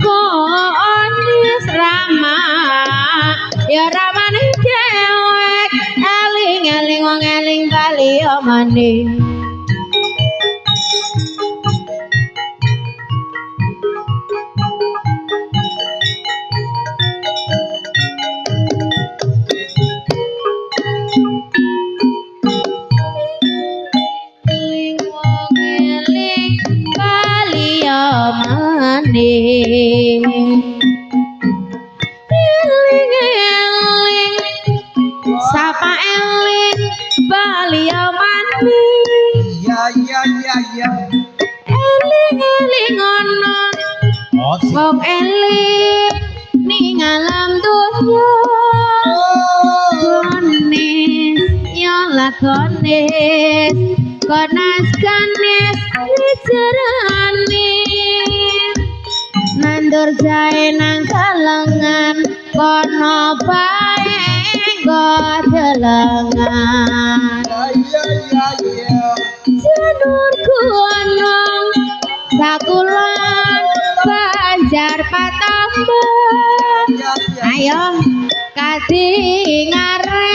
konis rama ya ramane cewek eling-eling wong eling kali omane eling-eling sapa eling bali mani ya eling-eling ono wong eling ning alam dunya konis ya lakonis konas kanis wijarane nandur jae nang kalengan kono bae godelengan janurku ana sakulon banjar patamban ayo kadingare